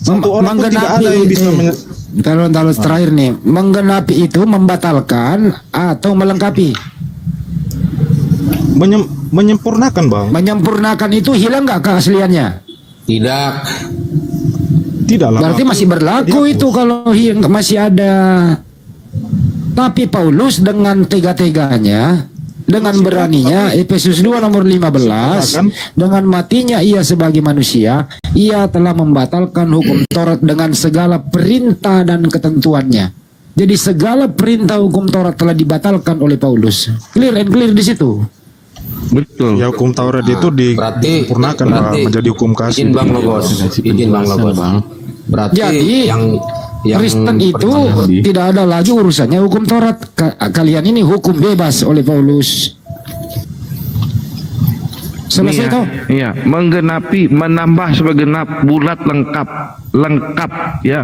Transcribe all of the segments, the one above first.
Satu orang pun tidak ada yang bisa Taruh terakhir nih, menggenapi itu membatalkan atau melengkapi? Menyempurnakan, Bang. Menyempurnakan itu hilang nggak keasliannya? Tidak. Tidaklah. Berarti masih berlaku itu kalau masih ada. Tapi Paulus dengan tega-teganya, dengan beraninya, Efesus 2 nomor 15, dengan matinya ia sebagai manusia, ia telah membatalkan hukum Taurat dengan segala perintah dan ketentuannya. Jadi segala perintah hukum Taurat telah dibatalkan oleh Paulus. Clear and clear di situ. Betul. Ya, hukum Taurat itu disempurnakan menjadi hukum kasih. Izin Bang Logos. Izin Bang Logos. Berarti jadi yang Kristen itu tidak ada lagi urusannya hukum Taurat. Kalian ini hukum bebas oleh Paulus. Selesai toh? Iya, menggenapi, menambah segenap, bulat, lengkap, ya,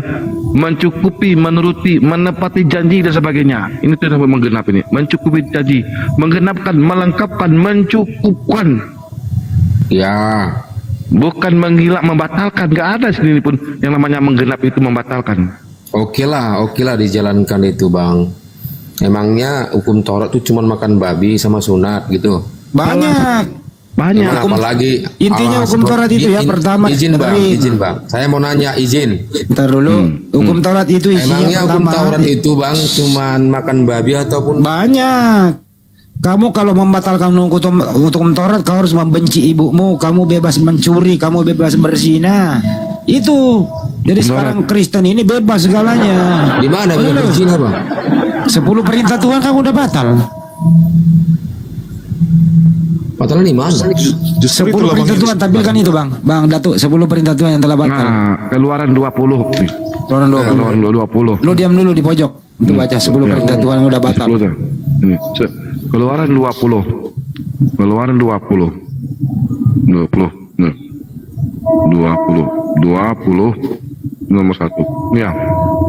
mencukupi, menuruti, menepati janji dan sebagainya. Ini sudah menggenap ini, mencukupi janji, menggenapkan, melengkapkan, mencukupkan. ya Bukan menghilak, membatalkan. Gak ada sendiri pun yang namanya menggenap itu membatalkan. oke lah dijalankan itu, Bang. Emangnya hukum Taurat itu cuma makan babi sama sunat gitu? Banyak. Emang apalagi Intinya hukum Taurat itu ya, pertama. Izin Bang. Saya mau nanya, izin. Ntar dulu, hukum Taurat itu isinya Emangnya hukum pertama. Taurat itu, Bang, cuman makan babi ataupun Banyak. Kamu kalau membatalkan hukum Taurat, kau harus membenci ibumu, kamu bebas mencuri, kamu bebas berzina. Itu. Jadi sekarang Kristen ini bebas segalanya. di mana berzina, Bang? 10 perintah Tuhan kamu udah batal. Batalan di mana? 10 perintah Tuhan, tampilkan itu Bang Datuk, 10 perintah Tuhan yang telah batal. Nah, Keluaran 20. Keluaran 20. Lu diam dulu di pojok untuk baca 10 perintah Tuhan yang udah batal. Ini, Keluaran 20. Keluaran 20. 20. Nah. 20 nomor 1. Ya.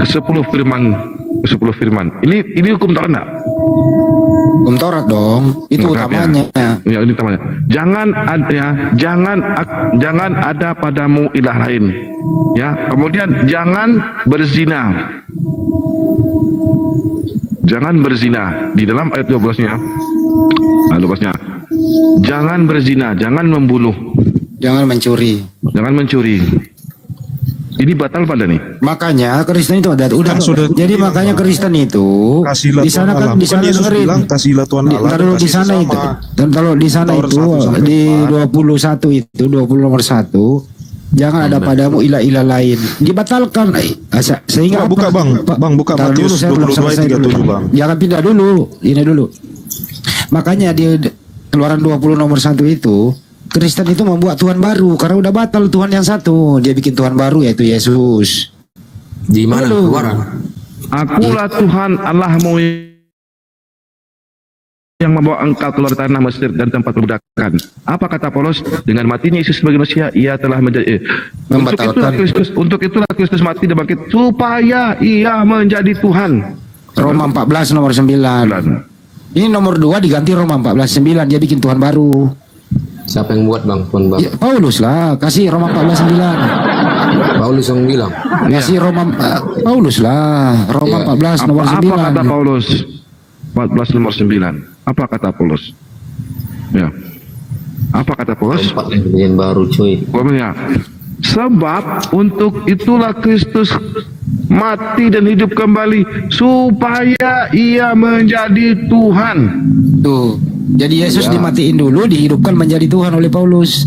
Ke-10 firman. Ini hukum Taurat enggak? Hukum Taurat dong, itu utamanya. Ya, ini utamanya. Jangan ada padamu ilah lain. Ya, kemudian jangan berzina. Jangan berzina di dalam ayat 12-nya. Nah, 12-nya. Jangan berzina, jangan membunuh, Jangan mencuri. jangan mencuri. Ini batal pada nih. Makanya Kristen itu udah sudah. Jadi makanya Kristen itu Kasihlah di sana Tuhan kan Allah. di sana Bukan Yesus dengerin. bilang, kasihlah Tuhan Allah, Taruh di kasih sana sesama. itu. Dan kalau di sana Taurat itu 1 sampai di 4. 21 itu 20 nomor 1, jangan ada padamu ilah-ilah lain. Dibatalkan. Sehingga Buka, Bang. Bang, buka Taruh dulu, Matius saya belum 22 selesai ayat 37, dulu. Bang. Jangan pindah dulu. Ini dulu. Makanya di Keluaran 20 nomor 1 itu Kristen itu membuat Tuhan baru karena udah batal Tuhan yang satu. Dia bikin Tuhan baru yaitu Yesus. Di mana Keluaran? Akulah Tuhan Allahmu yang membawa engkau keluar tanah Mesir dan tempat perbudakan. Apa kata Paulus? Dengan matinya Yesus sebagai manusia, ia telah menjadi untuk itulah Kristus mati dan bangkit supaya ia menjadi Tuhan. Roma 14 nomor 9. Ini nomor 2 diganti Roma 14:9. Dia bikin Tuhan baru. Siapa yang buat, Bang? Tuhan, Bang. Ya, Paulus lah, kasih Roma 14:9. Paulus yang bilang. Kasih Roma Paulus lah, Roma 14 nomor 9. Apa kata Paulus? 14 nomor 9. Apa kata Paulus? Ya. Apa kata Paulus? Yang baru, cuy. Pokoknya, sebab untuk itulah Kristus mati dan hidup kembali supaya ia menjadi Tuhan. Tuh. Jadi Yesus dimatiin dulu, dihidupkan menjadi Tuhan oleh Paulus.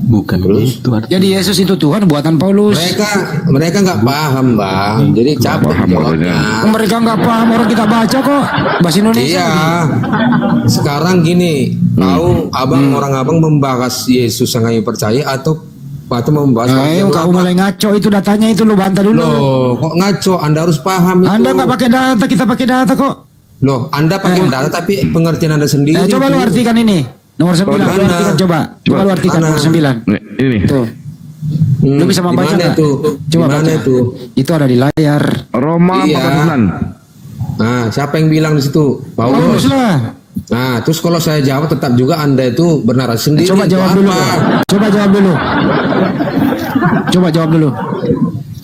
Bukan itu. Jadi Yesus itu Tuhan buatan Paulus. Mereka nggak paham, Bang. Jadi capek jawabnya. Mereka nggak paham, orang kita baca kok bahasa Indonesia. Iya. Sekarang gini, tahu orang abang membahas Yesus yang kami percaya atau membahas? Ayo kamu mulai ngaco itu datanya itu, lu bantah dulu. Loh, kok ngaco? Anda harus paham itu. Anda nggak pakai data, kita pakai data kok. Loh, Anda pakai data tapi pengertian Anda sendiri. Coba lu artikan ini. Nomor 9, lu artikan coba. Coba lu artikan nomor 9. Ini. Tuh. Lu bisa membaca Gimana nggak? itu? Coba Gimana baca. itu? Itu ada di layar. Roma Iya. 14. Nah, siapa yang bilang di situ? Paulus Paulus. lah. Nah, terus kalau saya jawab tetap juga Anda itu bernarasi sendiri. Coba Itu jawab apa? dulu. Coba jawab dulu. Coba jawab dulu.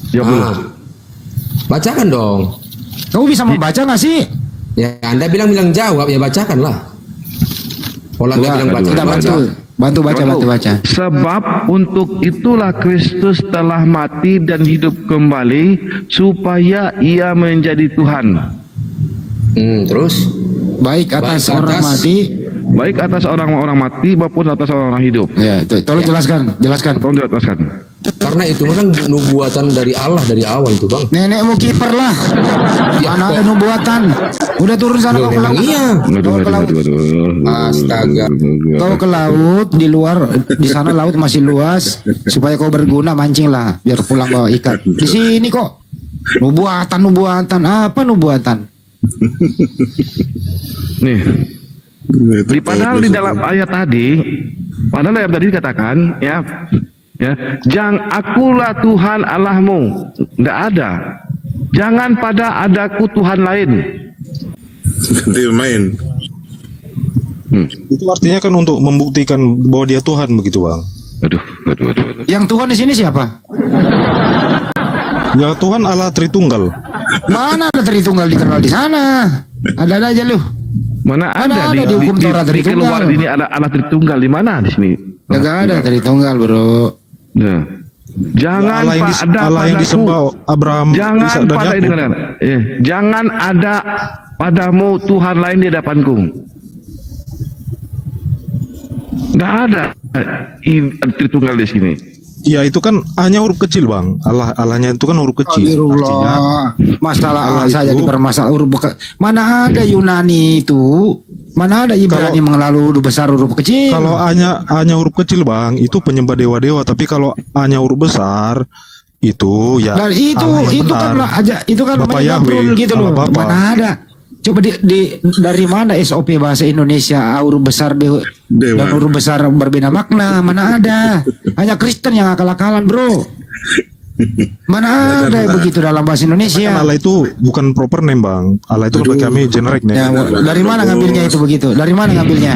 Jawab dulu. Ah. Bacakan dong. Kamu bisa membaca nggak sih? Ya, Anda bilang jawab, ya bacakanlah. Kalau Anda bilang baca, Kita baca. bantu baca. Sebab untuk itulah Kristus telah mati dan hidup kembali supaya ia menjadi Tuhan. Terus? Baik atas Baik orang atas- mati. Baik atas orang-orang mati maupun atas orang-orang hidup. Ya, tolong jelaskan. Tolong jelaskan. Karena itu kan nubuatan dari Allah dari awal itu, Bang. Nenekmu kiper lah. Mana ada nubuatan? Udah turun sana Loh, kau ke memang laut. iya. Kau ke laut. Astaga. Kau ke laut di luar, di sana laut masih luas supaya kau berguna, mancing lah biar pulang bawa ikan. Di sini kok nubuatan apa nubuatan? Nih, padahal di dalam ayat tadi dikatakan ya, akulah Tuhan Allahmu, tidak ada. Jangan pada adaku Tuhan lain. Dia main. Itu artinya kan untuk membuktikan bahwa dia Tuhan begitu, Bang. Aduh. Yang Tuhan di sini siapa? Ya Tuhan Allah Tritunggal. Mana ada Tritunggal dikenal di sana? Ada aja lu. Mana ada di hukum Taurat di Tritunggal. keluar ini ada alat Tritunggal di mana di sini? Gak ada Tritunggal, bro. Nah. Jangan Allah yang disembah Abraham, Ishak dan Yakub. Jangan ada padamu Tuhan lain di hadapanku. Nggak ada Tritunggal di sini. Ya itu kan hanya huruf kecil, Bang. Allahnya itu kan huruf kecil. Artinya Masalah Allah saja itu- dipermasalah huruf mana ada Yunani itu? Mana ada Ibrani mengenal huruf besar huruf kecil? kalau hanya huruf kecil, Bang, itu penyembah dewa-dewa. Tapi kalau hanya huruf besar itu ya Dan Allah yang itu kan benar. itu kan Bapak namanya Yahweh, gabrul gitu loh. Allah Bapa. Mana ada? Coba dari mana SOP bahasa Indonesia huruf besar Dewa. dan huruf besar berbeda makna? Mana ada? Hanya Kristen yang akal-akalan, bro. Mana ada begitu dalam bahasa Kan Indonesia? Allah itu bukan proper name, Bang. Allah itu bagi kami generic Ya, name. dari mana ngambilnya itu begitu? Dari mana ngambilnya?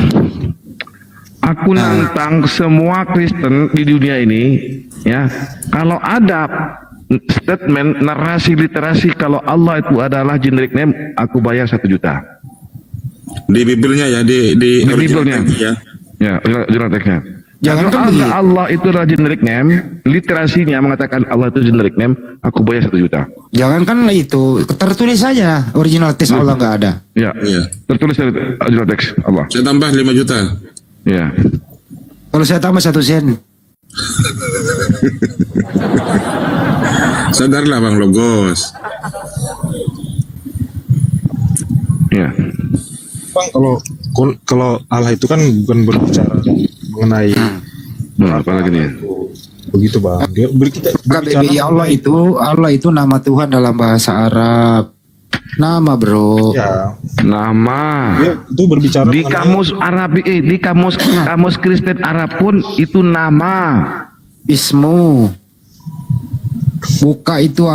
Aku nantang semua Kristen di dunia ini, ya, kalau ada statement narasi literasi kalau Allah itu adalah generic name, aku bayar 1 juta. Di Bibelnya ya, di original Bibelnya. text ya. Ya, jurnal teksnya. Jangan kan Kalau begitu. Allah itu adalah generic name, literasinya mengatakan Allah itu generic name, aku bayar 1 juta. Jangan kan itu tertulis saja original teks Allah nggak ada. Ya, Iya. tertulis dari jurnal teks Allah. Saya tambah 5 juta. Ya. Kalau saya tambah 1 sen. Sadarlah Bang Logos. Ya. Bang, kalau Allah itu kan bukan berbicara mengenai Nah, apa lagi nih? begitu, Bang. Dia kita Bukan, berbicara ya Allah itu nama Tuhan dalam bahasa Arab. Nama, bro. ya, Nama. dia itu berbicara Di mengenai- kamus Arab, di kamus Kristen Arab pun itu nama. Ismu. Buka itu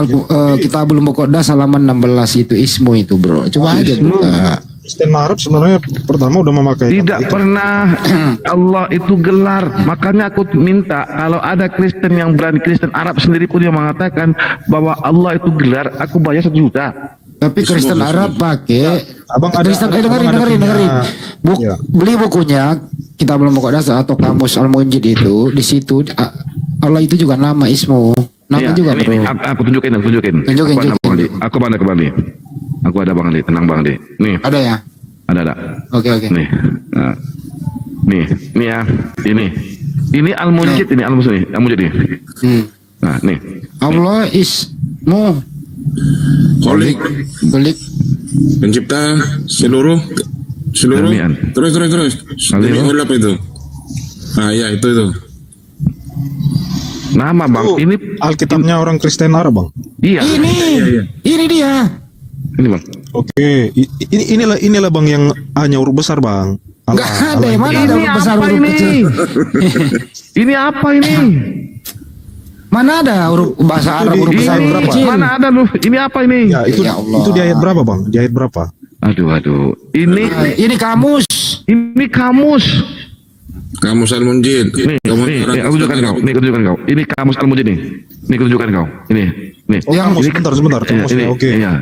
Kitabul Muqaddas halaman 16 itu ismu itu, bro. Coba aja buka. Kristen Arab sebenarnya pertama udah memakai Tidak kata itu. pernah Allah itu gelar. Makanya aku minta kalau ada Kristen yang berani, Kristen Arab sendiri pun yang mengatakan bahwa Allah itu gelar, aku bayar 1 juta. Tapi Kristen Arab pakai Abang ada- Kristen abang dengerin ada dengerin punya- dengerin. Ya. Beli bukunya Kitabul Muqaddas atau Kamus Al-Munjid itu, di situ Allah itu juga nama ismu. Nama Iya, juga, ini, bro. aku tunjukin. Tunjukin. Aku ada Bang Andi. Aku ada Bang Andi. Tenang Bang Andi. Nih, Ada ya? ada. Oke. Nih, nah. nih ya, ini Al-Munjid, ini Al-Munjid nih. Nah, nih. Allah ismu Kholik, belik pencipta seluruh. Demian. Terus. Kalian. Demi apa itu? Ah ya itu. Nama Bang, ini Alkitabnya orang Kristen Arab, Bang. iya. ini dia. Ini Bang. Oke, inilah Bang yang hanya huruf besar, Bang. Nggak ada, yang mana benar. ada Ini huruf besar apa huruf ini? kecil? Ini apa ini? Mana ada huruf bahasa Arab huruf besar Ini huruf kecil? mana ada lu? Ini apa ini? Ya, itu Ya Allah. itu di ayat berapa, Bang? Di ayat berapa? Aduh. Ini Ini kamus. Ini kamus. Kamus Al-Munjid. Nih, aku tunjukkan kau. Nih, aku tunjukkan kau. Ini kamus Al-Munjid nih. Nih, aku tunjukkan kau. Ini. Oh, kamus, sebentar. Kamusnya, oke. Iya.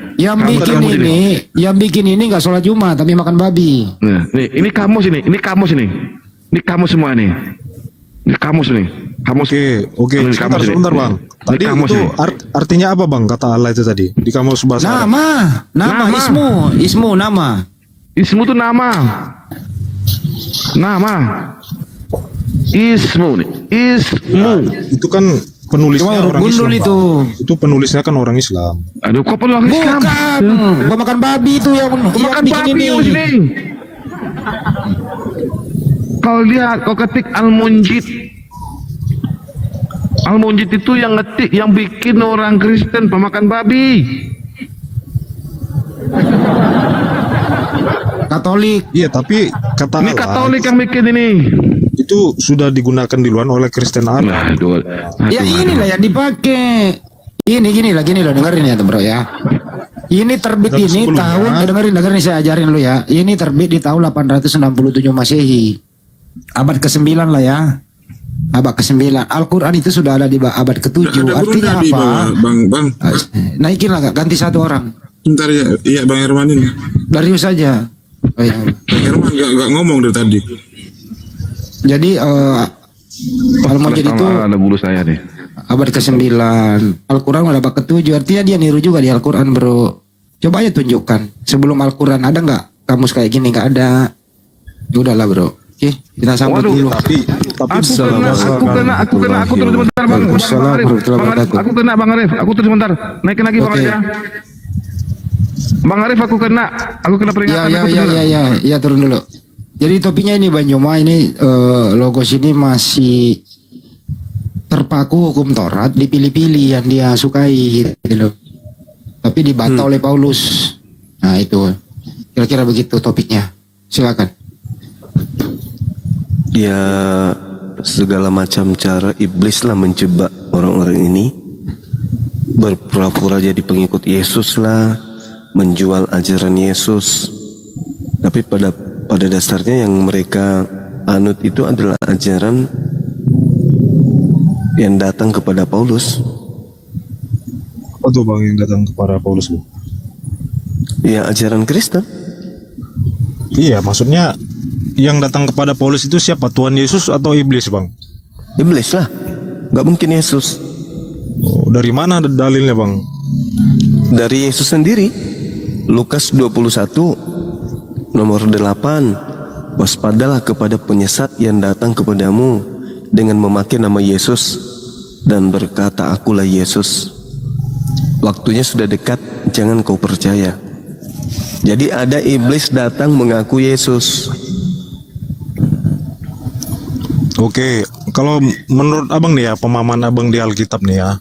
Yang bikin ini nggak sholat Jumat tapi makan babi. Nah, ini kamus ini. Ini kamus semua nih. Ini kamus nih. Kamus. Oke. Sebentar, Bang. Tadi itu artinya apa, Bang? Kata Allah itu tadi di kamus bahasa Arab. Nama. Ismu nama. Ismu tuh nama. Ismu nih. Ismu. Itu kan penulisnya orang Islam. Itu penulisnya kan orang Islam. Aduh, kok orang Islam? Bukan. Gua makan babi itu yang makan bikin babi ini. Kau lihat, kau ketik Al-Munjid. Al-Munjid itu yang ngetik, yang bikin orang Kristen pemakan babi. Katolik. Iya, tapi kata Ini Allah, Katolik yang bikin ini. itu sudah digunakan di luar oleh Kristen Arab. Ya inilah yang dipakai. Gini loh, dengerin ya bro ya. Ini terbit Dan ini sebelumnya- tahun, dengerin saya ajarin lu ya. Ini terbit di tahun 867 Masehi. Abad ke-9 lah ya. Abad ke-9. Al-Quran itu sudah ada di abad ke-7. Ada Artinya Brunei di apa? bawah, Bang. Naikin lah, ganti satu orang. Bentar ya. Iya, Bang Herman ini. Darius saja. Oh, ya. Bang Herman gak ngomong dari tadi. Jadi Al-Munjid itu Ada bulu saya nih. abad ke-9. Al-Quran udah abad ke-7. Artinya dia niru juga di Al-Quran bro. Coba aja tunjukkan. Sebelum Al-Quran ada nggak kamus kayak gini? Nggak ada. Ya udahlah bro. Oke, kita sambut Waduh, dulu. Tapi Aku terus sebentar Bang. Aku kena Bang Arif. Aku terus sebentar. Naikin lagi Bang Oke. Arif ya. Bang Arif aku kena peringatan. Aku terus. Ya turun dulu. Jadi topiknya ini Banyuma ini logos ini masih terpaku hukum Taurat, dipilih-pilih yang dia sukai gitu loh. Tapi dibantah oleh Paulus. Nah itu kira-kira begitu topiknya. Silakan. Ya, segala macam cara iblis lah menjebak orang-orang ini, berpura-pura jadi pengikut Yesus lah, menjual ajaran Yesus. Tapi pada dasarnya yang mereka anut itu adalah ajaran yang datang kepada Paulus. apa tuh Bang yang datang kepada Paulus, Bu? Ya, ajaran Kristen. Iya, maksudnya yang datang kepada Paulus itu siapa? Tuhan Yesus atau iblis, Bang? Iblis lah, nggak mungkin Yesus. Oh, dari mana dalilnya, Bang? Dari Yesus sendiri. Lukas 21 nomor 8. Waspadalah kepada penyesat yang datang kepadamu dengan memakai nama Yesus dan berkata, akulah Yesus. Waktunya sudah dekat, jangan kau percaya. Jadi ada iblis datang mengaku Yesus. Oke, kalau menurut Abang nih ya, pemahaman Abang di Alkitab nih ya.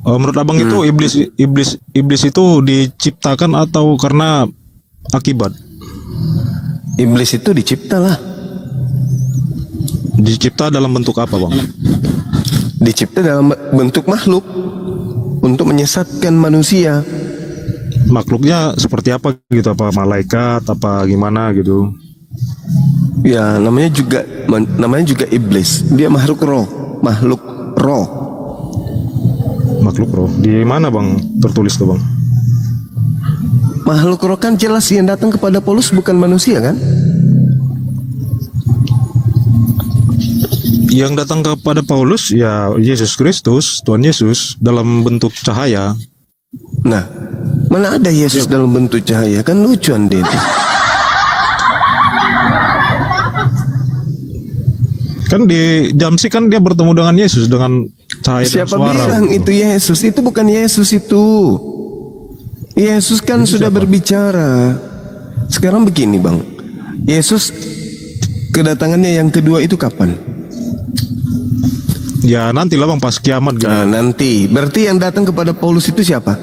Menurut Abang itu iblis itu diciptakan atau karena akibat? Iblis itu dicipta lah. Dicipta dalam bentuk apa, Bang? Dicipta dalam bentuk makhluk untuk menyesatkan manusia. Makhluknya seperti apa gitu? Apa malaikat? Apa gimana gitu? Ya, namanya juga iblis. Dia makhluk roh. Makhluk roh. Di mana, Bang, tertulis tuh, Bang? Makhluk roh kan jelas yang datang kepada Paulus bukan manusia kan? Yang datang kepada Paulus ya Yesus Kristus, Tuhan Yesus dalam bentuk cahaya. Nah, mana ada Yesus dalam bentuk cahaya? Kan lucuan dia itu. Kan di Jamsi kan dia bertemu dengan Yesus dengan cahaya dan Siapa suara. bilang itu Yesus? Itu bukan Yesus itu. Yesus kan sudah berbicara. Sekarang begini Bang, Yesus kedatangannya yang kedua itu kapan? Ya nantilah Bang pas kiamat gitu. Nah, nanti. Berarti yang datang kepada Paulus itu siapa?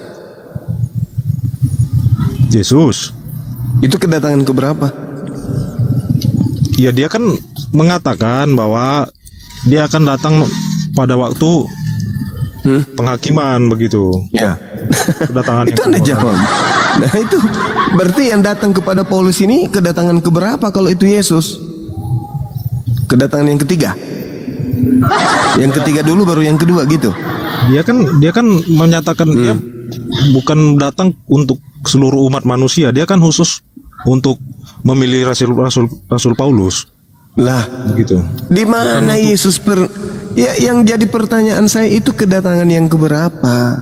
Yesus. Itu kedatangan keberapa? Ya dia kan mengatakan bahwa dia akan datang pada waktu penghakiman begitu. Ya. Kedatangan Itu yang Anda kedua. jawab. Nah, itu Berarti yang datang kepada Paulus ini kedatangan keberapa kalau itu Yesus? Kedatangan yang ketiga. Yang ketiga dulu baru yang kedua gitu. Dia kan menyatakan dia bukan datang untuk seluruh umat manusia. Dia kan khusus untuk memilih Rasul Paulus. Lah, Gitu. di mana Yesus ya, yang jadi pertanyaan saya itu kedatangan yang keberapa?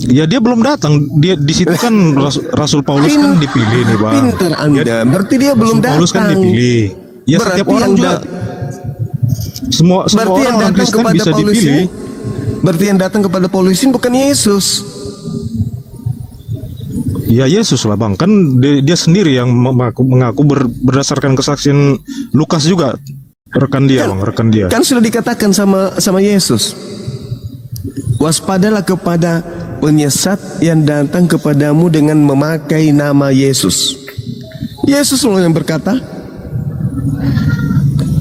Ya dia belum datang. Dia di situ kan Rasul Paulus kan dipilih nih, Bang. Pinter Anda. Berarti dia belum Rasul Paulus kan datang. dipilih. Ya Berarti setiap orang yang juga semua Berarti yang orang datang Kristen kepada bisa Paulus dipilih. ini, berarti yang datang kepada Paulus ini bukan Yesus. Ya Yesus lah, Bang. Kan dia sendiri yang mengaku berdasarkan kesaksian Lukas juga, rekan dia, Bang, rekan dia. Kan sudah dikatakan sama Yesus. Waspadalah kepada penyesat yang datang kepadamu dengan memakai nama Yesus. Yesus loh yang berkata.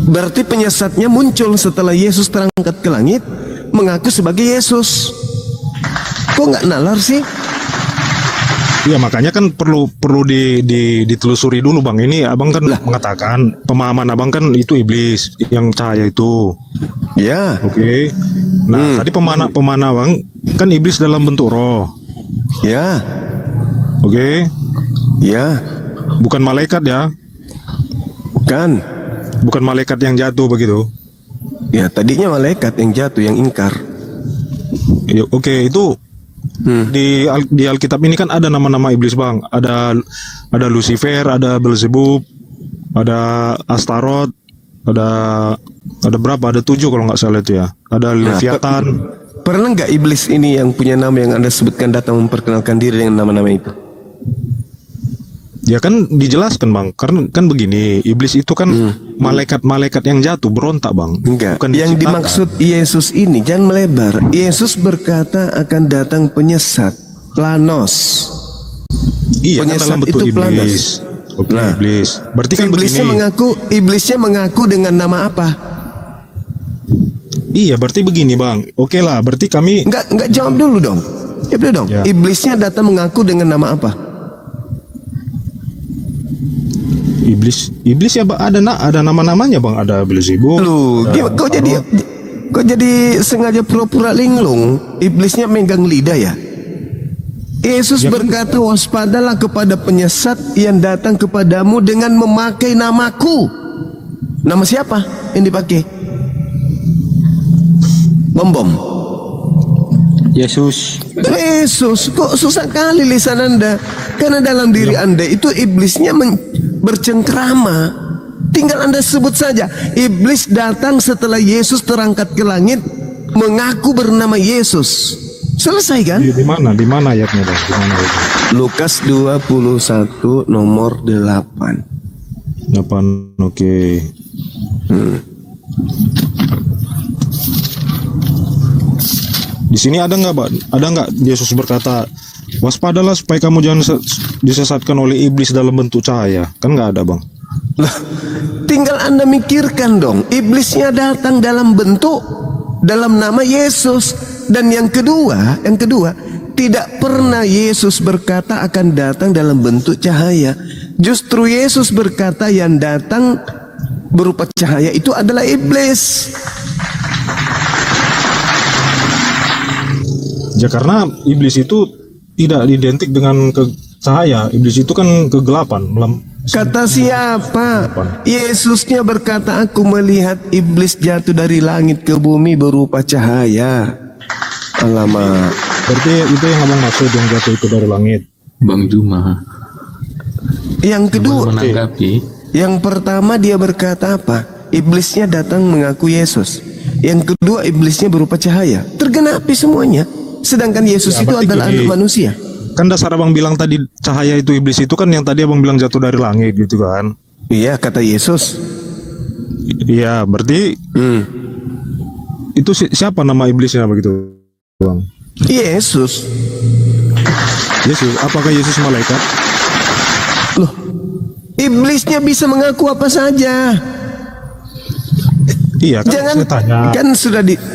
Berarti penyesatnya muncul setelah Yesus terangkat ke langit, mengaku sebagai Yesus. Kok nggak nalar sih? Ya makanya kan perlu ditelusuri dulu, Bang. Ini Abang kan mengatakan pemahaman Abang kan itu iblis yang cahaya itu. Ya. Oke. Nah, tadi pemana Bang kan iblis dalam bentuk roh. Ya. Oke. Ya. Bukan malaikat ya. Bukan. Bukan malaikat yang jatuh begitu. Ya, tadinya malaikat yang jatuh, yang ingkar. Ya, oke, itu di Alkitab ini kan ada nama-nama iblis, Bang. Ada Lucifer, ada Beelzebub, ada Astaroth, ada berapa? Ada 7 kalau nggak salah itu ya. Ada Leviathan. Pernah nggak iblis ini yang punya nama yang Anda sebutkan datang memperkenalkan diri dengan nama-nama itu? Ya kan dijelaskan, Bang. Karena kan begini, iblis itu kan malaikat-malaikat yang jatuh berontak, Bang. Enggak. Bukan Yang diciptakan. dimaksud Yesus ini jangan melebar. Yesus berkata akan datang penyesat, Planos. Iya, kan penyesat dalam bentuk itu iblis. Planos. Oke, Nah, iblis. Berarti kan begini. Iblisnya mengaku dengan nama apa? Iya, berarti begini, Bang. Oke lah, berarti kami Enggak jawab dulu dong. Jawab dulu dong. Ya. Iblisnya datang mengaku dengan nama apa? iblis ya, Bang, ada nama-namanya, Bang. Ada Beelzebub. Lu, kok jadi sengaja pura-pura linglung? Iblisnya megang lidah ya? Yesus Ya kan? berkata, waspadalah kepada penyesat yang datang kepadamu dengan memakai namaku. Nama siapa yang dipakai? Bom. Yesus. Yesus, kok susah kali lisan Anda? Karena dalam diri Anda itu iblisnya bercengkrama. Tinggal Anda sebut saja. Iblis datang setelah Yesus terangkat ke langit, mengaku bernama Yesus. Selesai kan? Di mana ayatnya, Bang? Di mana ayatnya? Lukas 21 nomor 8. 8, oke. Di sini ada nggak, Pak? Ada nggak Yesus berkata, waspadalah supaya kamu jangan disesatkan oleh iblis dalam bentuk cahaya? Kan nggak ada, Bang. Lah, tinggal Anda mikirkan dong. Iblisnya datang dalam nama Yesus. Dan yang kedua, tidak pernah Yesus berkata akan datang dalam bentuk cahaya. Justru Yesus berkata yang datang berupa cahaya itu adalah iblis. Ya karena iblis itu tidak identik dengan cahaya. Iblis itu kan kegelapan. Kata siapa? Yesusnya berkata, aku melihat iblis jatuh dari langit ke bumi berupa cahaya. Alamak. Berarti itu yang abang maksud, yang jatuh itu dari langit. Bang Juma Yang kedua, menanggapi. yang pertama dia berkata apa? Iblisnya datang mengaku Yesus. Yang kedua, iblisnya berupa cahaya. Tergenapi semuanya. Sedangkan Yesus Ya, itu berarti adalah gini. anak manusia. Kan dasar abang bilang tadi cahaya itu iblis itu kan yang tadi abang bilang jatuh dari langit gitu kan. Iya, kata Yesus. Iya, berarti itu siapa nama iblisnya begitu, Bang? Yesus. Yesus, apakah Yesus malaikat? Loh, iblisnya bisa mengaku apa saja. Iya, kan Jangan, saya tanya.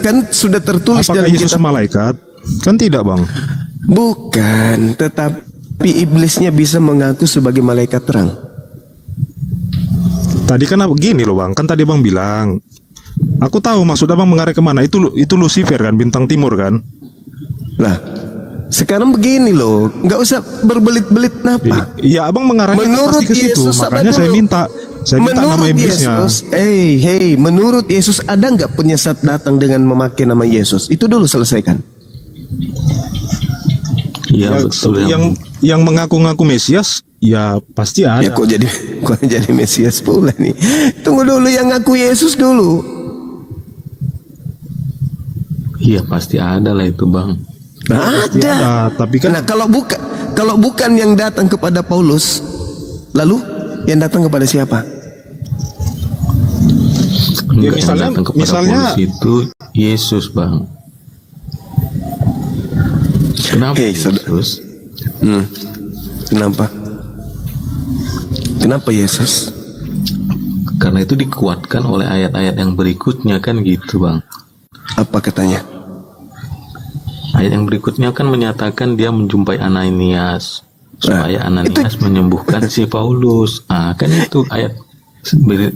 kan sudah tertulis Apakah dalam Yesus kitab. malaikat? Kan tidak, Bang. Bukan, tetap Tapi iblisnya bisa mengaku sebagai malaikat terang. Tadi kan gini loh bang, kan tadi bang bilang, aku tahu maksud abang mengarah kemana. Itu Lucifer kan, bintang timur kan. Lah, sekarang begini loh, nggak usah berbelit-belit napa. Iya abang mengarahnya Menurut pasti ke situ. Yesus, Makanya apa saya dulu? minta nama Menurut iblisnya. Yesus, menurut Yesus ada nggak penyesat datang dengan memakai nama Yesus? Itu dulu selesaikan. Iya betul. Yang mengaku-ngaku Mesias, ya pasti ada. Ya kok jadi Mesias pula nih. Tunggu dulu, yang ngaku Yesus dulu. Iya pasti ada lah itu bang. Pasti Ada. ada. Tapi kan Nah, kalau bukan yang datang kepada Paulus, lalu yang datang kepada siapa? Ya, Enggak, misalnya- yang datang kepada misalnya- Paulus itu Yesus bang. Kenapa Hei, saudara. Yesus? Kenapa? Kenapa Yesus? Karena itu dikuatkan oleh ayat-ayat yang berikutnya kan gitu bang. Apa katanya? Ayat yang berikutnya kan menyatakan dia menjumpai Ananias supaya Ananias menyembuhkan si Paulus. Kan itu ayat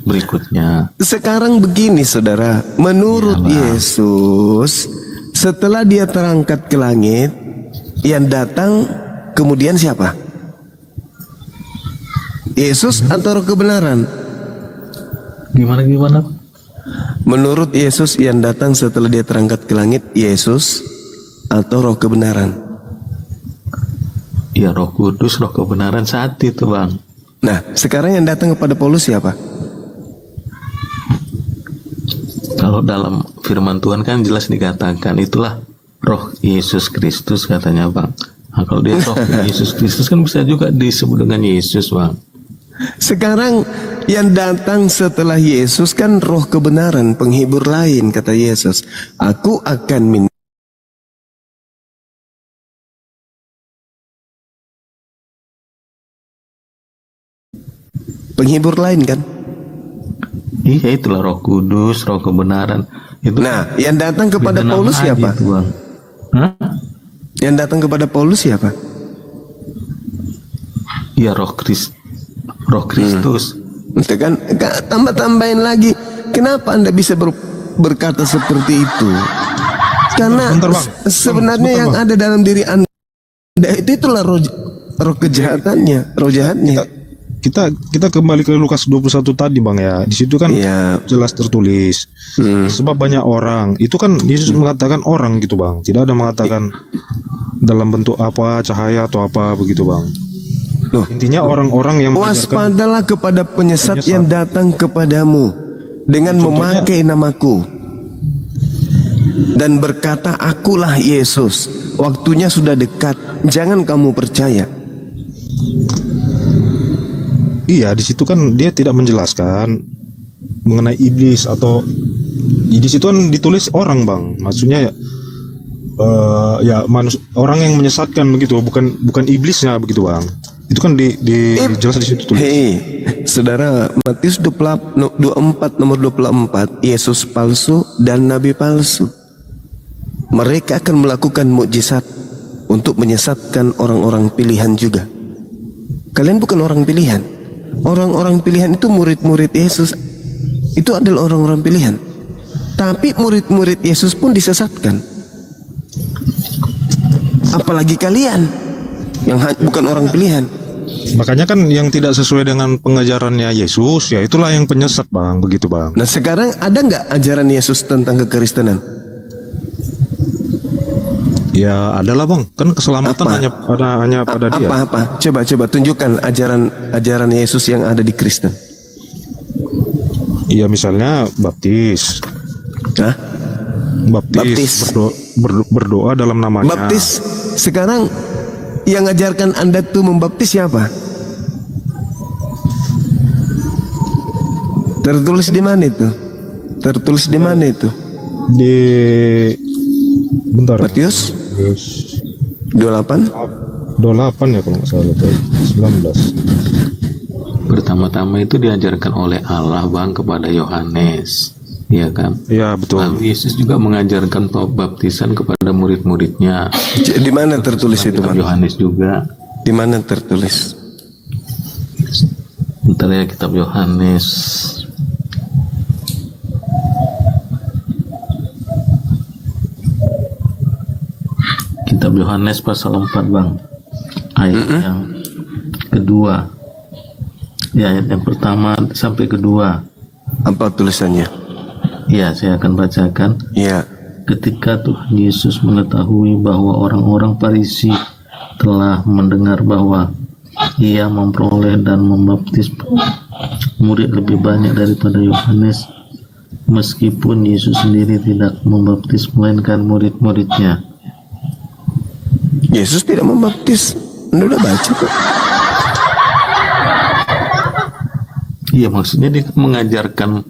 berikutnya. Sekarang begini saudara, menurut Yesus, setelah dia terangkat ke langit, yang datang kemudian siapa? Yesus atau roh kebenaran? Gimana? Menurut Yesus yang datang setelah dia terangkat ke langit, Yesus atau roh kebenaran? Ya Roh Kudus, Roh kebenaran saat itu bang. Nah, sekarang yang datang kepada Paulus siapa? Kalau dalam firman Tuhan kan jelas dikatakan itulah Roh Yesus Kristus katanya bang. Nah, kalau dia Roh Yesus Kristus kan bisa juga disebut dengan Yesus bang. Sekarang yang datang setelah Yesus kan roh kebenaran, penghibur lain, kata Yesus. Aku akan penghibur lain kan? Iya itulah Roh Kudus, Roh kebenaran. Itu Nah, yang datang kepada beda Paulus nama siapa? gitu, bang. Hah? Yang datang kepada Paulus siapa? Iya Roh Kristus. Itu kan tambah-tambahin lagi. Kenapa Anda bisa berkata seperti itu? Karena Bentar, Bang. sebenarnya Bentar, yang Bang. ada dalam diri Anda itulah roh kejahatannya, roh jahatnya. kita kembali ke Lukas 21 tadi bang ya. Di situ kan Iya. jelas tertulis. Sebab banyak orang. Itu kan Yesus mengatakan orang gitu bang. Tidak ada mengatakan dalam bentuk apa, cahaya atau apa begitu bang. Loh, Intinya orang-orang yang mengajarkan waspadalah kepada penyesat yang datang kepadamu dengan memakai namaku dan berkata, akulah Yesus. Waktunya sudah dekat. Jangan kamu percaya. Iya, di situ kan dia tidak menjelaskan mengenai iblis atau di situ kan ditulis orang bang. Maksudnya ya orang yang menyesatkan begitu, bukan iblisnya begitu bang. Itu kan dijelaskan di situ tulis. Hei, saudara, Matius 24 nomor 24, Yesus palsu dan nabi palsu. Mereka akan melakukan mukjizat untuk menyesatkan orang-orang pilihan juga. Kalian bukan orang pilihan. Orang-orang pilihan itu murid-murid Yesus. Itu adalah orang-orang pilihan. Tapi murid-murid Yesus pun disesatkan. Apalagi kalian yang bukan orang pilihan. Makanya kan yang tidak sesuai dengan pengajarannya Yesus, ya itulah yang penyesat bang, begitu bang. Nah sekarang ada nggak ajaran Yesus tentang kekristenan? Ya adalah bang, kan keselamatan Apa? hanya pada dia. Apa? Coba tunjukkan ajaran Yesus yang ada di Kristen. Iya misalnya baptis, Hah? baptis. Berdoa dalam namanya. Baptis. Sekarang yang ajarkan Anda tuh membaptis siapa? Tertulis di mana itu? Tertulis di mana itu? Di bentar. Matius Matius 28. 28 ya kalau nggak salah tuh. 19. Pertama-tama itu diajarkan oleh Allah bang kepada Yohanes, ya kan? Iya betul. Lalu Yesus juga mengajarkan baptisan kepada murid-muridnya. Di mana tertulis itu, Bang? Yohanes juga. Di mana tertulis? Bentar ya, kitab Yohanes. Kitab Yohanes pasal 4 Bang. Ayat yang kedua. Ya, ayat yang pertama sampai kedua. Apa tulisannya? Ya, saya akan bacakan. Ya. Ketika Tuhan Yesus mengetahui bahwa orang-orang Farisi telah mendengar bahwa ia memperoleh dan membaptis murid lebih banyak daripada Yohanes, meskipun Yesus sendiri tidak membaptis melainkan murid-muridnya. Yesus tidak membaptis. Anda udah baca kok. Iya, maksudnya dia mengajarkan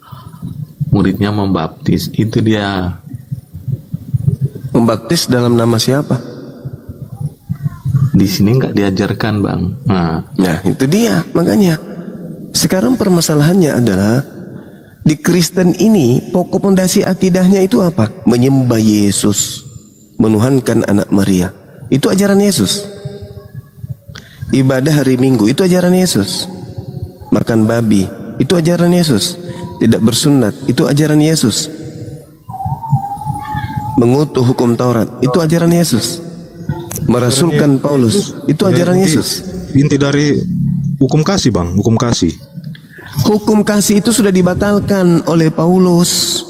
muridnya membaptis. Itu dia. Membaptis dalam nama siapa? Di sini nggak diajarkan Bang. Nah, Itu dia, makanya. Sekarang permasalahannya adalah di Kristen ini pokok pondasi akidahnya itu apa? Menyembah Yesus, menuhankan anak Maria. Itu ajaran Yesus. Ibadah hari Minggu itu ajaran Yesus. Makan babi itu ajaran Yesus. Tidak bersunat itu ajaran Yesus. Mengutuk hukum Taurat itu ajaran Yesus. Merasulkan Paulus itu ajaran Yesus. Inti dari hukum kasih Bang, hukum kasih. Hukum kasih itu sudah dibatalkan oleh Paulus.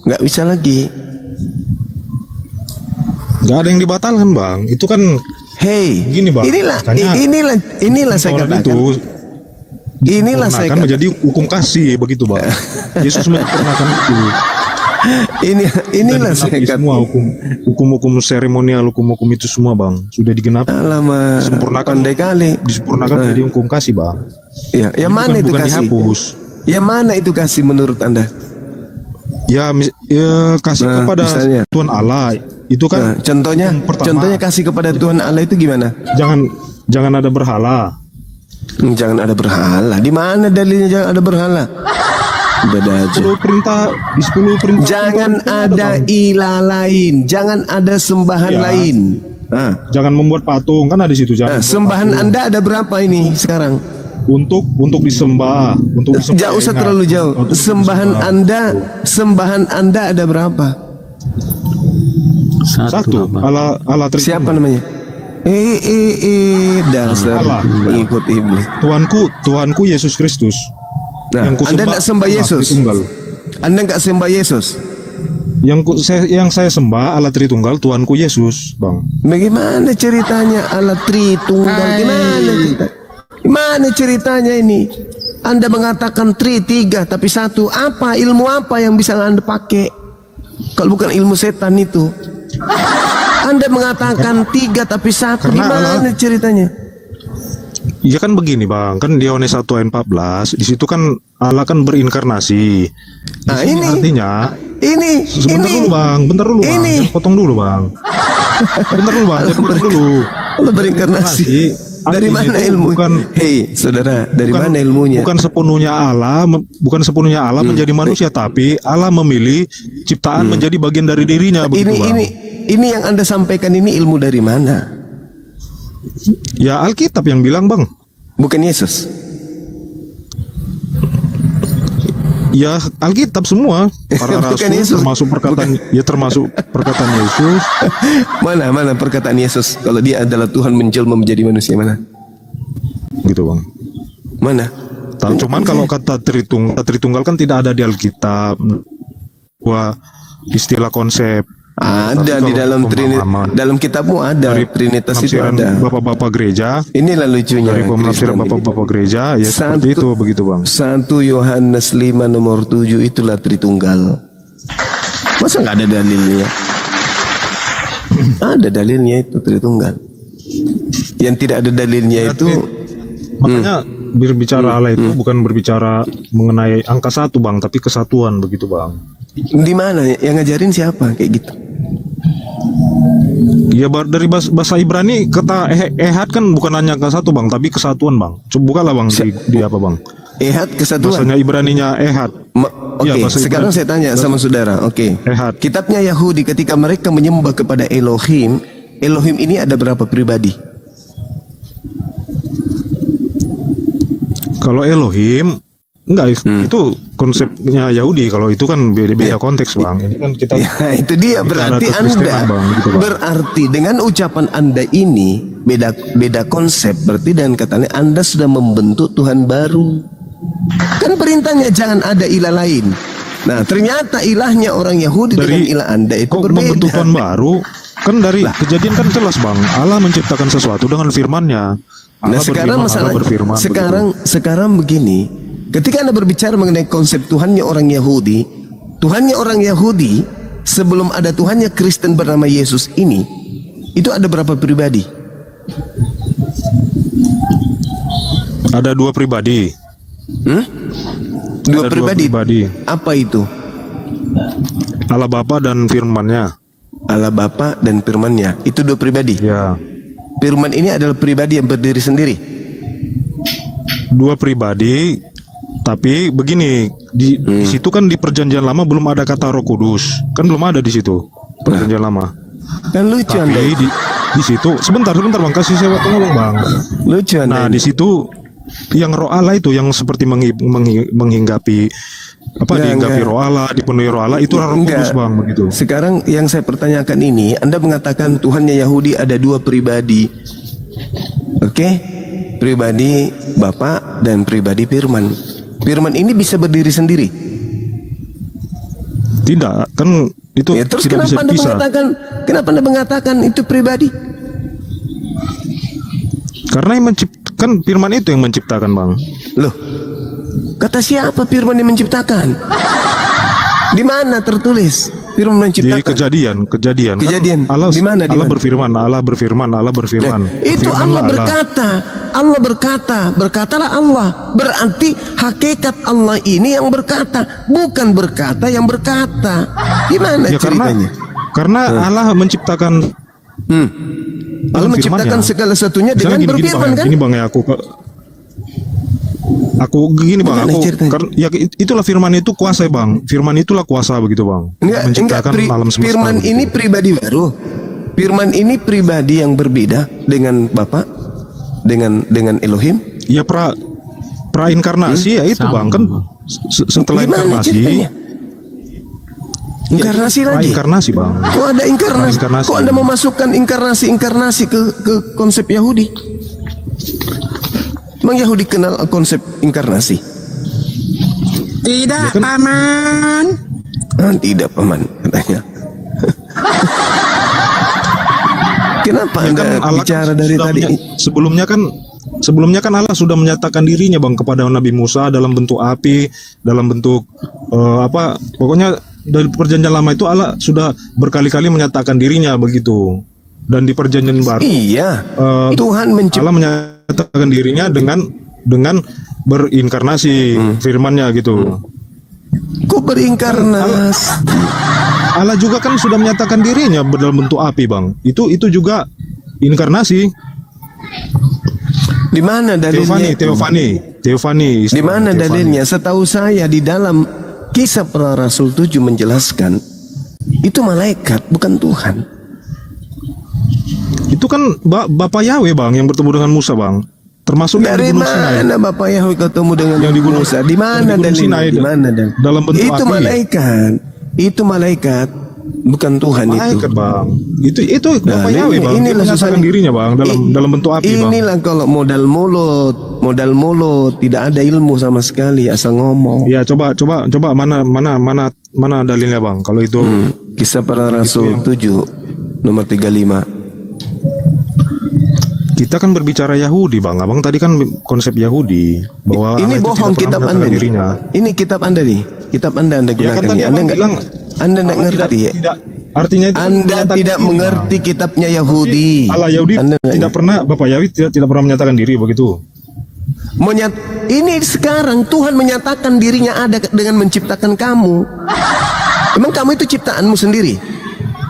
Nggak bisa lagi. Nggak ada yang dibatalkan Bang. Itu kan Hey, gini Bang. inilah saya katakan. Inilah saya katakan. Menjadi hukum kasih begitu Bang. Yesus menyempurnakan itu. Inilah saya katakan. Semua hukum seremonial, hukum itu semua Bang sudah digenapi. Alamak, Disempurnakan pandai kali. Disempurnakan menjadi hukum kasih Bang. Ya, yang mana itu bukan kasih? Dihapus. Yang mana itu kasih menurut Anda? Ya, kasih kepada misalnya. Tuhan Allah itu kan contohnya kasih kepada Tuhan Allah itu gimana? Jangan ada berhala. Jangan ada berhala. Di mana dalilnya jangan ada berhala? Beda aja. 10 perintah. Jangan ada ilah lain, jangan ada sembahan lain. Jangan membuat patung, kan ada di situ. Sembahan patung. Anda ada berapa ini sekarang? Untuk disembah, Jauh usah terlalu jauh. Sembahan Anda ada berapa? Satu. Allah siapa namanya? Dasar pengikut iblis. Tuhanku Yesus Kristus. Nah, Anda tidak sembah Yesus. Anda nggak sembah Yesus. Yang saya sembah Allah Tritunggal, Tuhanku Yesus, Bang. Bagaimana ceritanya Allah Tritunggal? Gimana ceritanya ini? Anda mengatakan tiga tapi satu. Apa ilmu apa yang bisa Anda pakai? Kalau bukan ilmu setan itu. Anda mengatakan tiga tapi satu. Gimana ceritanya? Iya kan begini Bang, kan di Yohanes 1 ayat 14 di situ kan Allah kan berinkarnasi. Nah ini artinya bentar dulu Bang, potong dulu Bang. Bentar dulu Bang, Allah berinkarnasi. Dari mana ilmu? Hei saudara, dari mana ilmunya? Bukan sepenuhnya Allah menjadi manusia, tapi Allah memilih ciptaan menjadi bagian dari dirinya. Ini yang Anda sampaikan ini ilmu dari mana? Ya Alkitab yang bilang Bang. Bukan Yesus. Ya Alkitab semua para rasul termasuk perkataan Yesus. Mana perkataan Yesus kalau dia adalah Tuhan menjelma menjadi manusia, mana? Gitu Bang. Mana? Cuman kalau kata Tritunggal kan tidak ada di Alkitab. Wah, istilah konsep ada di dalam dalam kitabmu ada dari Trinitas itu ada. Bapak-bapak gereja. Inilah lucunya. Dari penafsiran bapak-bapak gereja ya seperti itu begitu Bang. 1 Yohanes 5 nomor 7 itulah Tritunggal. Masa nggak ada dalilnya? Ada dalilnya itu Tritunggal. Yang tidak ada dalilnya itu. Makanya berbicara Allah itu bukan berbicara mengenai angka 1 Bang, tapi kesatuan begitu Bang. Di mana yang ngajarin siapa kayak gitu? Ya dari bahasa Ibrani kata ehad kan bukan hanya angka 1 Bang, tapi kesatuan Bang. Coba bukalah Bang di apa Bang? Ehad kesatuan. Bahasanya Ibraninya ehad. Oke, sekarang saya tanya sama saudara. Oke. Ehad. Kitabnya Yahudi ketika mereka menyembah kepada Elohim, Elohim ini ada berapa pribadi? Kalau Elohim enggak, itu konsepnya Yahudi. Kalau itu kan beda konteks, Bang. Ini kan kita Ya, itu dia berarti bicara Anda kekristenan, Bang, gitu, Bang. berarti dengan ucapan Anda ini beda konsep, berarti dengan katanya Anda sudah membentuk Tuhan baru. Kan perintahnya jangan ada ilah lain. Nah, ternyata ilahnya orang Yahudi dengan ilah Anda itu kok berbeda. membentuk Tuhan baru? Kan dari kejadian kan jelas, Bang. Allah menciptakan sesuatu dengan firman-Nya. Nah, Allah sekarang berfirman, masalah Allah berfirman, sekarang begini, ketika Anda berbicara mengenai konsep Tuhannya orang Yahudi, sebelum ada Tuhannya Kristen bernama Yesus ini, itu ada berapa pribadi? Ada dua pribadi. Dua Ada pribadi. Apa itu? Allah Bapa dan firman-Nya. Allah Bapa dan firman-Nya. Itu dua pribadi. Ya. Firman ini adalah pribadi yang berdiri sendiri. Dua pribadi, tapi begini, di situ kan di perjanjian lama belum ada kata Roh Kudus. Kan belum ada di situ. Perjanjian lama. Kan lucu Anda. Tapi di situ sebentar Bang, kasih saya waktu ngomong, Bang. Lucu Anda. Nah, di situ yang Roh Allah itu yang seperti menghinggapi diinggapi Roh Allah, dipenuhi Roh Allah, itu Roh Kudus, Bang, begitu. Sekarang yang saya pertanyakan ini, Anda mengatakan Tuhannya Yahudi ada dua pribadi. Oke? Pribadi Bapa dan pribadi Firman. Firman ini bisa berdiri sendiri. Tidak, kan itu Ya, terus tidak bisa kenapa Anda mengatakan itu pribadi? Karena yang menciptakan firman itu yang menciptakan, Bang. Loh, kata siapa firman yang menciptakan? Di mana tertulis firman Di menciptakan? kejadian. Kejadian. Kan Allah, Di mana? Allah berfirman. Itu Allah berkata. Allah berkatalah Allah. Berarti hakikat Allah ini yang berkata, bukan berkata yang berkata. Gimana Ya ceritanya? karena Allah menciptakan Allah menciptakan segala sesuatunya dengan Misalnya berfirman, kan? Gini Bang ya, aku gini Bang, Gimana ceritanya? ya itulah firman itu kuasa, Bang. Firman itulah kuasa, begitu, Bang. Menciptakan alam semesta. Firman begitu. ini pribadi baru. Firman ini pribadi yang berbeda dengan Bapa, dengan Elohim. Ya pra-inkarnasi ya itu, Sama, Bang. Kan Bang. setelah Gimana inkarnasi. ceritanya? Inkarnasi lagi. Inkarnasi, Bang. Kok ada inkarnasi? Inkarnasi. Kok Anda memasukkan inkarnasi ke konsep Yahudi? Memang Yahudi kenal konsep inkarnasi? Tidak, Paman. Tidak, Paman, katanya. Kenapa Ya Anda kan Allah bicara kan dari sudah tadi? Sebelumnya kan Allah sudah menyatakan dirinya, Bang, kepada Nabi Musa dalam bentuk api, dalam bentuk pokoknya dari perjanjian lama itu Allah sudah berkali-kali menyatakan dirinya, begitu. Dan di perjanjian baru Iya, Tuhan Allah menyatakan dirinya dengan berinkarnasi firman-Nya, gitu. Kok berinkarnasi? Allah juga kan sudah menyatakan dirinya dalam bentuk api, Bang. Itu juga inkarnasi. Di mana dalilnya? Teofani. Di mana dalilnya? Setahu saya di dalam Kisah Para Rasul 7 menjelaskan itu malaikat, bukan Tuhan. Itu kan Bapak Yahweh, Bang, yang bertemu dengan Musa, Bang. Termasuk yang Dari di Gunung Sinai. mana Bapak Yahweh ketemu dengan Yang di Gunung- Musa? Di mana yang di Gunung dalilnya? Sinai, Di mana dalilnya? dalam bentuk itu api. malaikat. Itu malaikat, bukan Tuhan itu. Malaikat, Bang. Itu Bapak Nah, Yahweh, Bang. Dia inilah menyatakan susahnya. dirinya, Bang, dalam bentuk api, Bang. Inilah kalau modal mulut, tidak ada ilmu sama sekali, asal ngomong. Ya, coba mana dalilnya, Bang? Kalau itu Kisah Para Rasul 7 nomor 35. kita kan berbicara Yahudi, Bang. Abang tadi kan konsep Yahudi bahwa Ini Allah itu bohong tidak kitab pernah Anda menyatakan nih. dirinya. Ini kitab Anda nih. Kitab Anda Ya gunakan kan tadi nih. Abang bilang Anda nggak ngerti ya? Tidak, artinya itu Anda menyatakan tidak diri, mengerti kitabnya Yahudi. Bang. Allah Yahudi Anda nggak tidak pernah, Bapak Yahudi tidak pernah menyatakan diri, begitu. Ini sekarang Tuhan menyatakan dirinya ada dengan menciptakan kamu. Emang kamu itu ciptaanmu sendiri?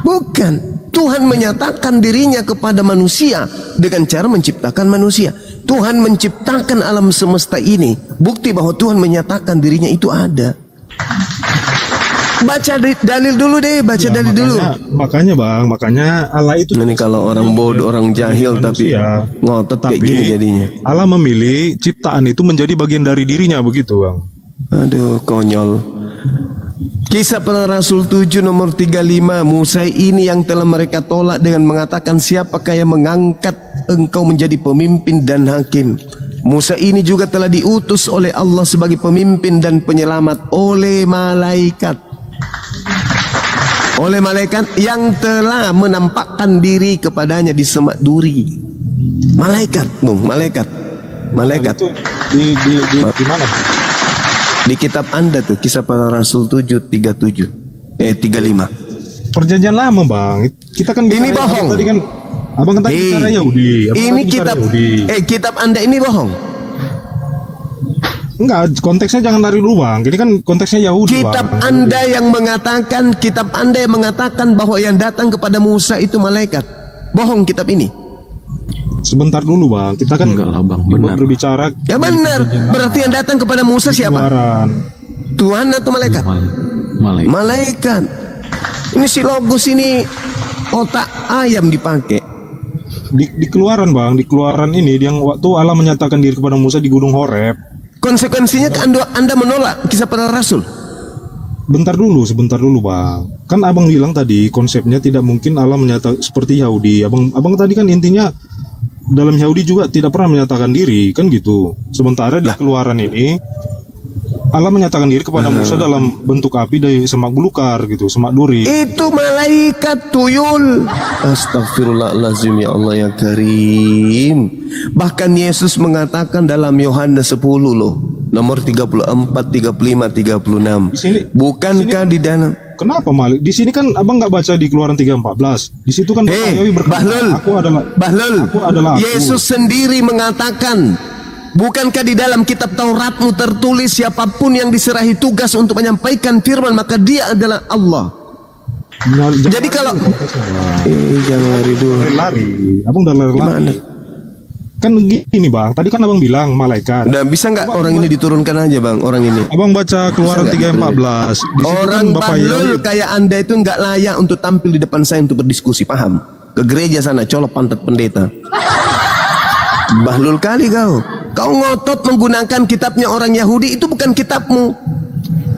Bukan. Tuhan menyatakan dirinya kepada manusia dengan cara menciptakan manusia. Tuhan menciptakan alam semesta ini. Bukti bahwa Tuhan menyatakan dirinya itu ada. Baca dalil dulu deh, baca Ya, dalil dulu. makanya bang, makanya Allah itu Ini kalau orang bodoh, orang jahil tapi manusia. ngotot kayak gini jadinya. Allah memilih ciptaan itu menjadi bagian dari dirinya begitu bang. Aduh, konyol. Kisah para Rasul 7 nomor 35. Musa ini yang telah mereka tolak dengan mengatakan, siapakah yang mengangkat engkau menjadi pemimpin dan hakim? Musa ini juga telah diutus oleh Allah sebagai pemimpin dan penyelamat oleh malaikat. Oleh malaikat yang telah menampakkan diri kepadanya di semak duri. Malaikat, Bung, malaikat. Malaikat. Itu di mana? Di kitab Anda tuh, Kisah Para Rasul 35. Perjanjian lama bang. Kita kan Ini bicara- bohong. Tadi kan abang kan tadi bicara Yahudi. Abang Ini tadi bicara kitab Yahudi. kitab Anda ini bohong. Enggak, konteksnya jangan lari dulu bang. Ini kan konteksnya Yahudi Kitab bang. Anda yang mengatakan bahwa yang datang kepada Musa itu malaikat. Bohong kitab ini. Sebentar dulu bang. Kita kan Enggak lah, Bang. Benar. berbicara. Ya benar. Berarti yang datang kepada Musa siapa? Keluaran. Tuhan atau malaikat? Malaikat. Malaikat. Ini si Logos ini otak ayam dipakai. Di keluaran bang. Di keluaran ini yang waktu Allah menyatakan diri kepada Musa di Gunung Horeb. Konsekuensinya Anda menolak Kisah Para Rasul. Sebentar dulu bang. Kan abang bilang tadi konsepnya tidak mungkin Allah menyatakan seperti Yahudi. Abang tadi kan intinya dalam Yahudi juga tidak pernah menyatakan diri kan gitu. Sementara di keluaran ini Allah menyatakan diri kepada Musa dalam bentuk api dari semak belukar gitu, semak duri. Itu malaikat tuyul. Astagfirullahaladzim, ya Allah ya Karim. Bahkan Yesus mengatakan dalam Yohanes 10 loh, nomor 34, 35, 36. Di sini- Bukankah di dalam Kenapa Malik? Di sini kan abang nggak baca di Keluaran 3:14. Di situ kan Yahwi berkata, aku adalah Yesus sendiri mengatakan, bukankah di dalam kitab Tauratmu tertulis siapapun yang diserahi tugas untuk menyampaikan firman maka dia adalah Allah. Jadi kalau jangan lari dulu. lari, abang udah lari. Gimana? Kan gini bang, tadi kan abang bilang malaikat. Dan bisa nggak orang ini diturunkan aja bang, orang ini? Abang baca Keluaran Bisa nggak? 3:14. Di situ Orang kan Bapak Yahwi bahlul kayak anda itu nggak layak untuk tampil di depan saya untuk berdiskusi, paham? Ke gereja sana, colok pantat pendeta. Bahlul kali kau. Kau ngotot menggunakan kitabnya orang Yahudi, itu bukan kitabmu.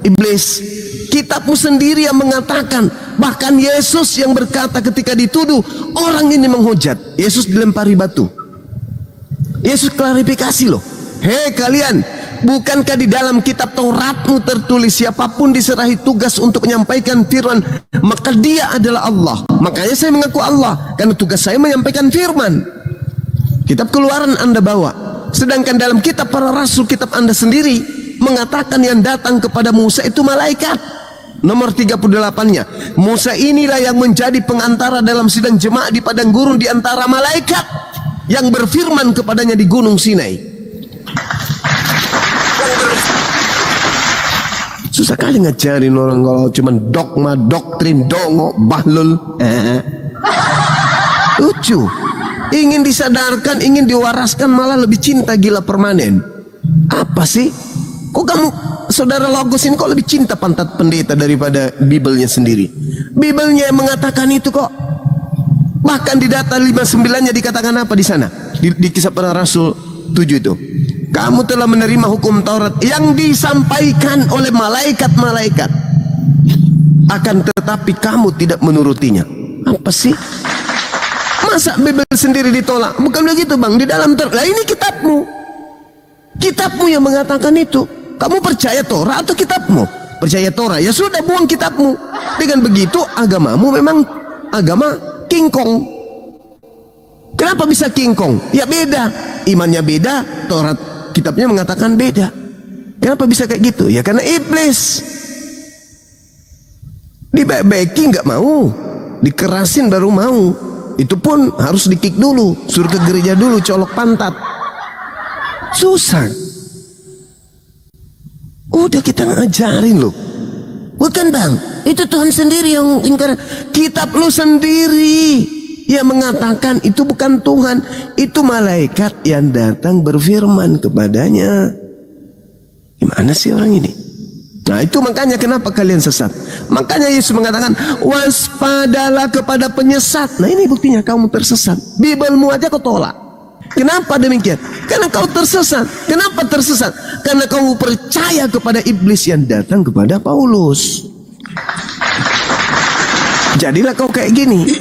Iblis. Kitabmu sendiri yang mengatakan. Bahkan Yesus yang berkata ketika dituduh, orang ini menghujat. Yesus dilempari batu. Yesus klarifikasi loh. Hei kalian, bukankah di dalam kitab Tauratmu tertulis siapapun diserahi tugas untuk menyampaikan firman, maka dia adalah Allah. Makanya saya mengaku Allah, karena tugas saya menyampaikan firman. Kitab Keluaran Anda bawa. Sedangkan dalam kitab para rasul, kitab Anda sendiri mengatakan yang datang kepada Musa itu malaikat. Nomor 38-nya, Musa inilah yang menjadi pengantara dalam sidang jemaah di padang gurun di antara malaikat yang berfirman kepadanya di Gunung Sinai. Susah kali ngajarin orang kalau cuman dogma, doktrin, dongo, bahlul. Lucu. Ingin disadarkan, ingin diwaraskan, malah lebih cinta gila permanen. Apa sih? Kok kamu, saudara Logos ini kok lebih cinta pantat pendeta daripada Bibelnya sendiri? Bibelnya yang mengatakan itu kok. Bahkan di data 59-nya dikatakan apa di sana? Di Kisah Para Rasul 7 itu. Kamu telah menerima hukum Taurat yang disampaikan oleh malaikat-malaikat. Akan tetapi kamu tidak menurutinya. Apa sih? Masa Bibel sendiri ditolak? Bukan begitu bang. Di dalam lah ini kitabmu. Kitabmu yang mengatakan itu. Kamu percaya Torah atau kitabmu? Percaya Torah, ya sudah buang kitabmu. Dengan begitu agamamu memang agama kingkong. Kenapa bisa kingkong? Ya beda, imannya beda, Taurat kitabnya mengatakan beda. Kenapa bisa kayak gitu? Ya karena iblis. Dibaik-baiki nggak mau, dikerasin baru mau. Itu pun harus di-kick dulu, suruh ke gereja dulu, colok pantat. Susah. Udah kita ngajarin loh. Bukan bang, itu Tuhan sendiri yang ingkar. Kitab lu sendiri yang mengatakan itu bukan Tuhan, itu malaikat yang datang berfirman kepadanya. Gimana sih orang ini? Nah itu makanya kenapa kalian sesat. Makanya Yesus mengatakan waspadalah kepada penyesat. Nah ini buktinya kamu tersesat. Bibelmu aja kau tolak. Kenapa demikian? Karena kau tersesat. Kenapa tersesat? Karena kamu percaya kepada iblis yang datang kepada Paulus. Jadilah kau kayak gini.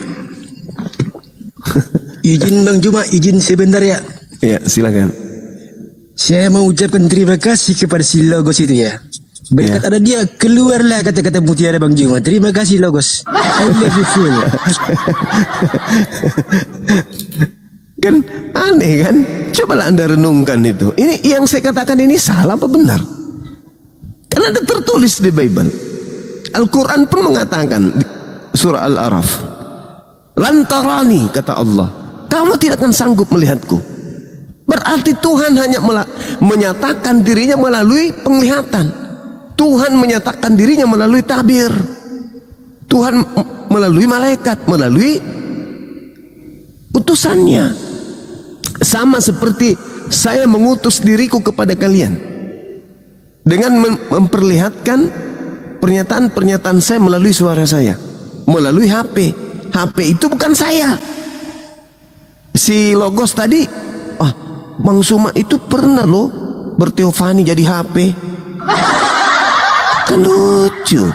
Izin Bang Juma, izin sebentar ya. Ya silakan. Saya mau ucapkan terima kasih kepada si Logos itu ya. Berkat ada dia, keluarlah kata-kata mutiara Bang Juma. Terima kasih Logos. I love you full. Kan aneh kan? Cobalah Anda renungkan itu. Ini yang saya katakan ini salah apa benar? Karena ada tertulis di Bible. Al-Quran pun mengatakan surah Al-Araf, lantarani kata Allah, kamu tidak akan sanggup melihatku. Berarti Tuhan hanya menyatakan dirinya melalui penglihatan. Tuhan menyatakan dirinya melalui tabir. Tuhan melalui malaikat, melalui utusannya. Sama seperti saya mengutus diriku kepada kalian dengan memperlihatkan pernyataan-pernyataan saya melalui suara saya, melalui HP. HP itu bukan saya. Si Logos tadi, Bang Suma itu pernah loh berteofani jadi HP. Kan lucu.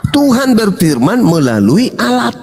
Tuhan berfirman melalui alat.